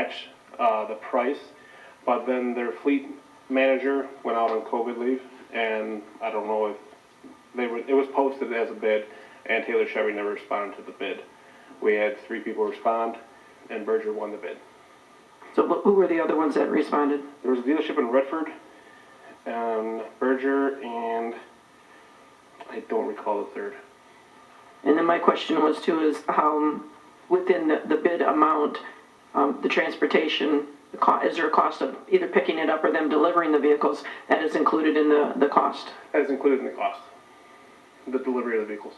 match the price, but then their fleet manager went out on COVID leave, and I don't know if it was posted as a bid, and Taylor Chevy never responded to the bid. We had 3 people respond, and Berger won the bid. So who were the other ones that responded? There was a dealership in Redford, Berger, and I don't recall the third. And then my question was too, is how, within the bid amount, the transportation, is there a cost of either picking it up or them delivering the vehicles that is included in the cost? That is included in the cost, the delivery of the vehicles.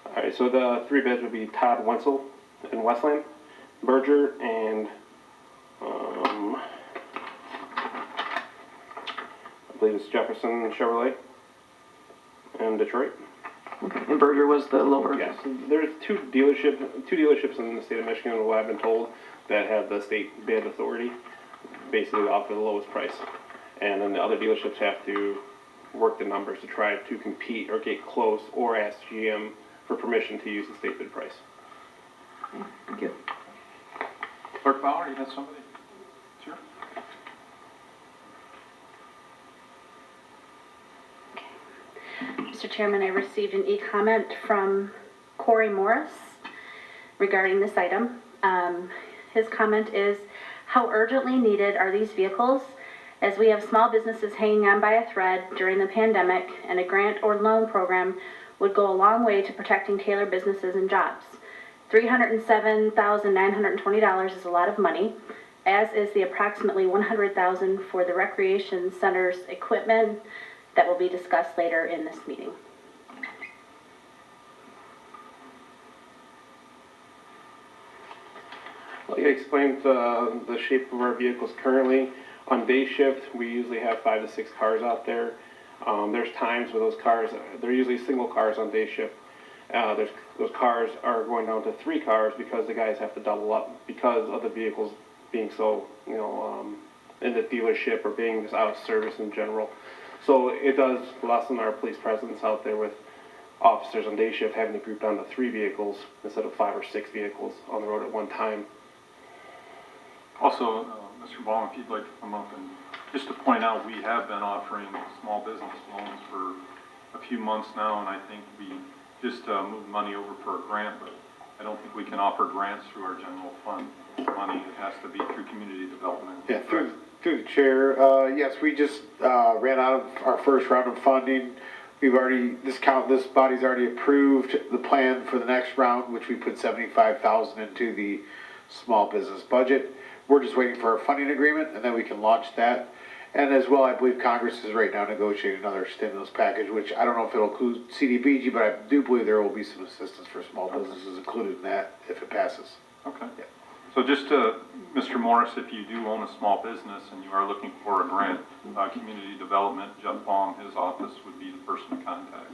All right, so the 3 bids would be Todd Wenzel in Westland, Berger, and I believe it's Jefferson Chevrolet in Detroit. Okay. And Berger was the lower? Yes, there's two dealerships in the state of Michigan, what I've been told, that have the state bid authority, basically offer the lowest price. And then the other dealerships have to work the numbers to try to compete or get close or ask GM for permission to use the state bid price. Thank you. Clerk Bauer, you had somebody? Sure. Mr. Chairman, I received an e-comment from Corey Morris regarding this item. His comment is, how urgently needed are these vehicles, as we have small businesses hanging on by a thread during the pandemic, and a grant or loan program would go a long way to protecting Taylor businesses and jobs. $307,920 is a lot of money, as is the approximately $100,000 for the recreation center's equipment that will be discussed later in this meeting. Like I explained, the shape of our vehicles currently, on day shift, we usually have 5 to 6 cars out there. There's times where those cars, they're usually single cars on day shift. Those cars are going down to 3 cars because the guys have to double up because of the vehicles being so, in the dealership or being just out of service in general. So it does lessen our police presence out there with officers on day shift having to group down to 3 vehicles instead of 5 or 6 vehicles on the road at one time. Also, Mr. Baum, if you'd like to come up and just to point out, we have been offering small business loans for a few months now, and I think we just moved money over for a grant, but I don't think we can offer grants through our general fund money. It has to be through community development. Yeah, through the chair. Yes, we just ran out of our first round of funding. We've already, this body's already approved the plan for the next round, which we put $75,000 into the small business budget. We're just waiting for our funding agreement, and then we can launch that. And as well, I believe Congress is right now negotiating another stimulus package, which I don't know if it'll include CDBG, but I do believe there will be some assistance for small businesses included in that if it passes. Okay. Yeah. So just to, Mr. Morris, if you do own a small business and you are looking for a grant, community development, Jeff Baum, his office would be the person to contact.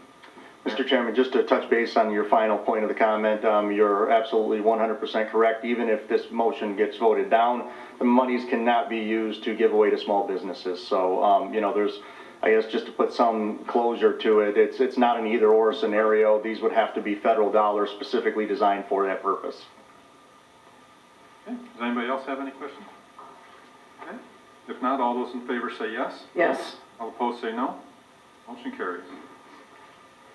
Mr. Chairman, just to touch base on your final point of the comment, you're absolutely 100% correct. Even if this motion gets voted down, the monies cannot be used to give away to small businesses. So, there's, I guess, just to put some closure to it, it's not an either-or scenario. These would have to be federal dollars specifically designed for that purpose. Okay. Does anybody else have any questions? Okay. If not, all those in favor say yes. Yes. All opposed say no. Motion carries.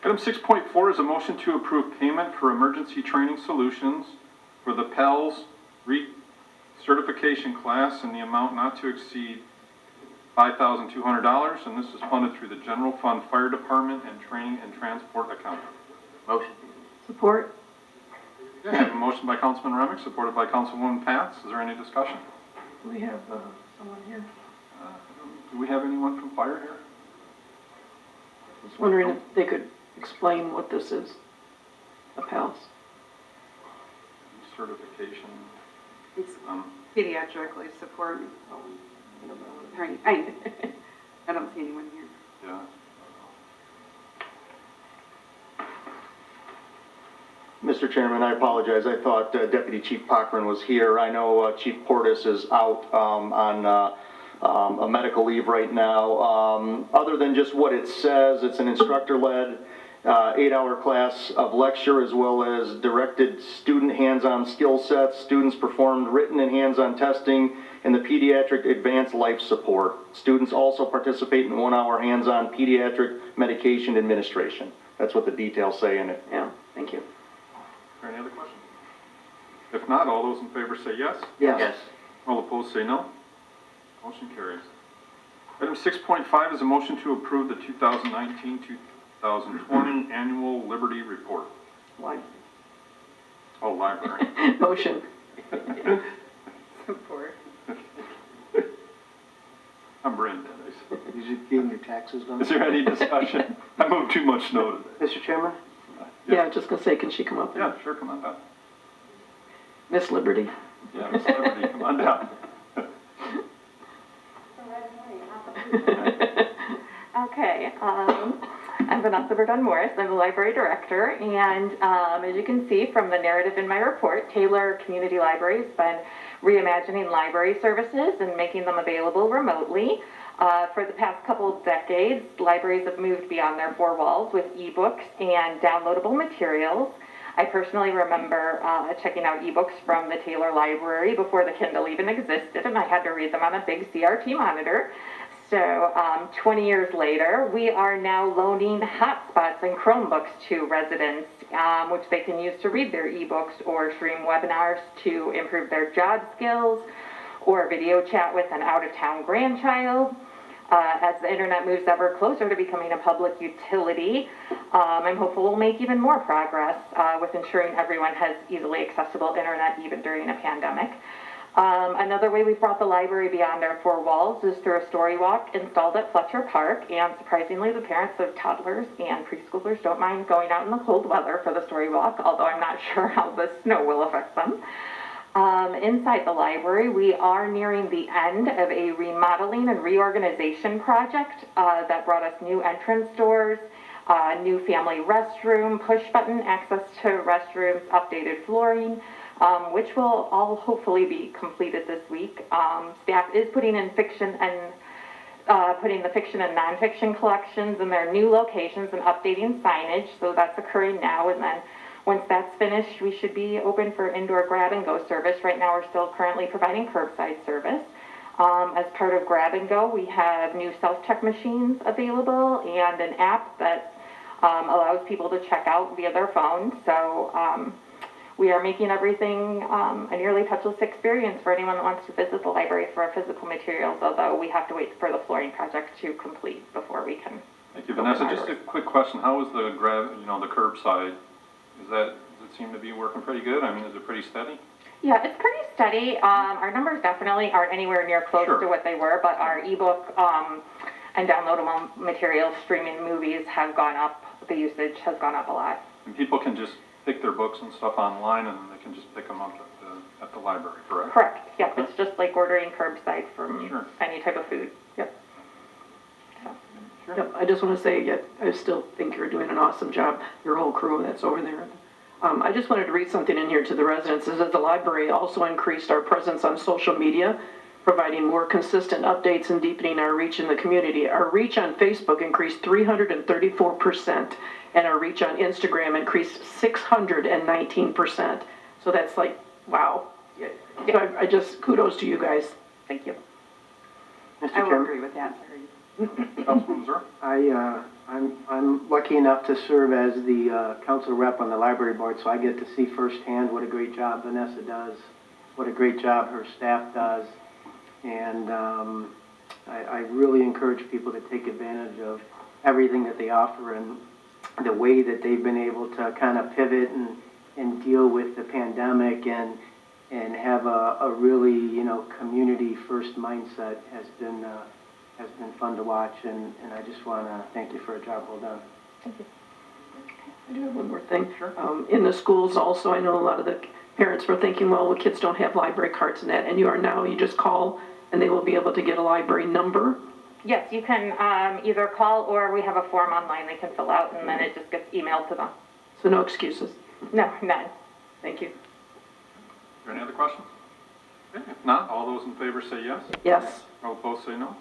Item 6.4 is a motion to approve payment for emergency training solutions for the PELS recertification class in the amount not to exceed $5,200, and this is funded through the General Fund Fire Department and Training and Transport account. Motion. Support? Okay, I have a motion by Councilman Remick, supported by Councilwoman Pats. Is there any discussion? Do we have someone here? Do we have anyone from fire here? I was wondering if they could explain what this is, a PALS. Certification. It's pediatrically support. I don't see anyone here. Yeah. Mr. Chairman, I apologize. I thought Deputy Chief Cochran was here. I know Chief Portis is out on a medical leave right now. Other than just what it says, it's an instructor-led 8-hour class of lecture, as well as directed student hands-on skill sets. Students performed written and hands-on testing in the pediatric advanced life support. Students also participate in 1-hour hands-on pediatric medication administration. That's what the details say in it. Yeah, thank you. Are there any other questions? If not, all those in favor say yes. Yes. All opposed say no. Motion carries. Item 6.5 is a motion to approve the 2019-2020 Annual Liberty Report. Why? Oh, library. Motion. Support. I'm brain dead. Is it getting your taxes done? Is there any discussion? I moved too much snow today. Mr. Chairman? Yeah, I was just gonna say, can she come up? Yeah, sure, come on down. Miss Liberty. Yeah, Miss Liberty, come on down. Okay, I'm Vanessa Verdun Morris. I'm the library director, and as you can see from the narrative in my report, Taylor Community Library has been reimagining library services and making them available remotely. For the past couple of decades, libraries have moved beyond their four walls with ebooks and downloadable materials. I personally remember checking out ebooks from the Taylor Library before the Kindle even existed, and I had to read them on a big CRT monitor. So 20 years later, we are now loaning hotspots and Chromebooks to residents, which they can use to read their ebooks or stream webinars to improve their job skills, or video chat with an out-of-town grandchild. As the internet moves ever closer to becoming a public utility, I'm hopeful we'll make even more progress with ensuring everyone has easily accessible internet even during a pandemic. Another way we've brought the library beyond our four walls is through a story walk installed at Fletcher Park, and surprisingly the parents of toddlers and preschoolers don't mind going out in the cold weather for the story walk, although I'm not sure how the snow will affect them. Inside the library, we are nearing the end of a remodeling and reorganization project that brought us new entrance doors, new family restroom, push-button access to restrooms, updated flooring, which will all hopefully be completed this week. Staff is putting the fiction and nonfiction collections in their new locations and updating signage, so that's occurring now, and then once that's finished, we should be open for indoor grab and go service. Right now, we're still currently providing curbside service. As part of grab and go, we have new self-check machines available and an app that allows people to check out via their phone. So we are making everything a nearly touchless experience for anyone that wants to visit the library for our physical materials, although we have to wait for the flooring project to complete before we can. Thank you, Vanessa. Just a quick question. How is the the curbside? Does it seem to be working pretty good? I mean, is it pretty steady? Yeah, it's pretty steady. Our numbers definitely aren't anywhere near close Sure. to what they were, but our ebook and downloadable materials, streaming movies have gone up. The usage has gone up a lot. And people can just pick their books and stuff online, and they can just pick them up at the library, correct? Correct. Yep, it's just like ordering curbside from Sure. any type of food. Yep. Yep, I just want to say, I still think you're doing an awesome job, your whole crew that's over there. I just wanted to read something in here to the residents. It says that the library also increased our presence on social media, providing more consistent updates and deepening our reach in the community. Our reach on Facebook increased 334%, and our reach on Instagram increased 619%. So that's like, wow. So I just, kudos to you guys. Thank you. Mr. I will Chairman? agree with that. Councilman Missouri? I'm lucky enough to serve as the council rep on the library board, so I get to see firsthand what a great job Vanessa does, what a great job her staff does, and I really encourage people to take advantage of everything that they offer and the way that they've been able to kind of pivot and deal with the pandemic and have a really, community first mindset has been fun to watch, and I just want to thank you for a job well done. I do have one more thing. In the schools also, I know a lot of the parents were thinking, well, the kids don't have library cards and that, and you just call and they will be able to get a library number. Yes, you can either call or we have a form online they can fill out, and then it just gets emailed to them. So no excuses. No, none. Thank you. Are there any other questions? Okay, if not, all those in favor say yes. Yes. All opposed say no.